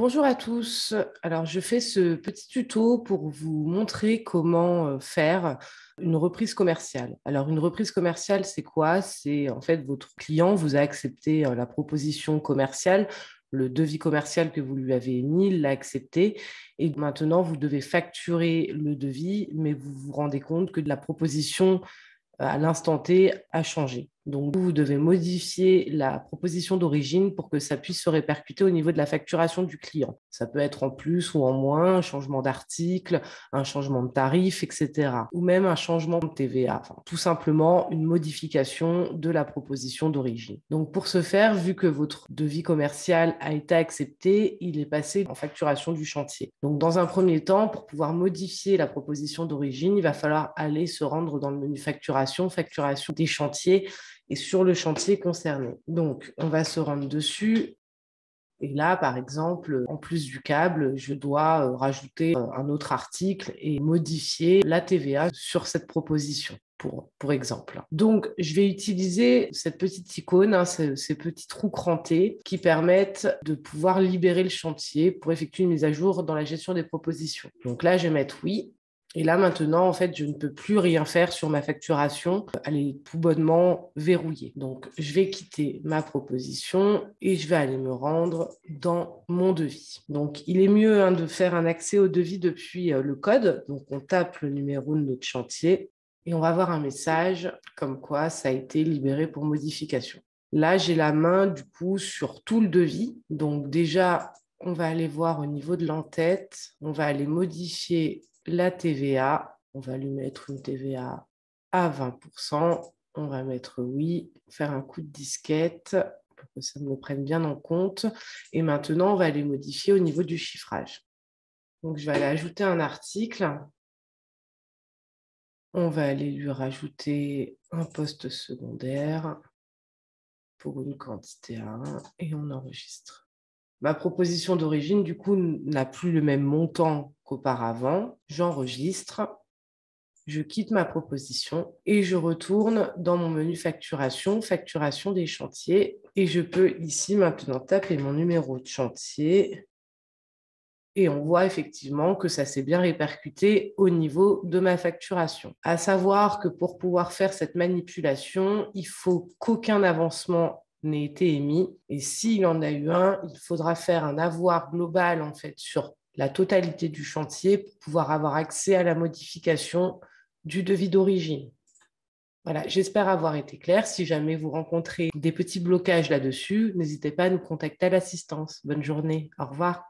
Bonjour à tous. Alors, je fais ce petit tuto pour vous montrer comment faire une reprise commerciale. Alors, une reprise commerciale, c'est quoi? C'est en fait votre client vous a accepté la proposition commerciale, le devis commercial que vous lui avez émis, il l'a accepté et maintenant vous devez facturer le devis, mais vous vous rendez compte que la proposition à l'instant T a changé. Donc, vous devez modifier la proposition d'origine pour que ça puisse se répercuter au niveau de la facturation du client. Ça peut être en plus ou en moins, un changement d'article, un changement de tarif, etc. Ou même un changement de TVA. Enfin, tout simplement une modification de la proposition d'origine. Donc, pour ce faire, vu que votre devis commercial a été accepté, il est passé en facturation du chantier. Donc, dans un premier temps, pour pouvoir modifier la proposition d'origine, il va falloir aller se rendre dans le menu facturation des chantiers et sur le chantier concerné. Donc, on va se rendre dessus. Et là, par exemple, en plus du câble, je dois rajouter un autre article et modifier la TVA sur cette proposition. Pour exemple. Donc, je vais utiliser cette petite icône, ces petits trous crantés qui permettent de pouvoir libérer le chantier pour effectuer une mise à jour dans la gestion des propositions. Donc là, je vais mettre oui. Et là, maintenant, en fait, je ne peux plus rien faire sur ma facturation. Elle est tout bonnement verrouillée. Donc, je vais quitter ma proposition et je vais aller me rendre dans mon devis. Donc, il est mieux de faire un accès au devis depuis le code. Donc, on tape le numéro de notre chantier et on va avoir un message comme quoi ça a été libéré pour modification. Là, j'ai la main, du coup, sur tout le devis. Donc, déjà, on va aller voir au niveau de l'entête. On va aller modifier la TVA, on va lui mettre une TVA à 20%. On va mettre oui, faire un coup de disquette pour que ça me prenne bien en compte. Et maintenant, on va aller modifier au niveau du chiffrage. Donc, je vais aller ajouter un article. On va aller lui rajouter un poste secondaire pour une quantité à 1 et on enregistre. Ma proposition d'origine, du coup, n'a plus le même montant qu'auparavant. J'enregistre. Je quitte ma proposition et je retourne dans mon menu facturation, facturation des chantiers. Et je peux ici maintenant taper mon numéro de chantier. Et on voit effectivement que ça s'est bien répercuté au niveau de ma facturation. À savoir que pour pouvoir faire cette manipulation, il faut qu'aucun avancement n'ait été émis. Et s'il y en a eu un, il faudra faire un avoir global en fait sur la totalité du chantier pour pouvoir avoir accès à la modification du devis d'origine. Voilà, j'espère avoir été claire. Si jamais vous rencontrez des petits blocages là-dessus, n'hésitez pas à nous contacter à l'assistance. Bonne journée, au revoir.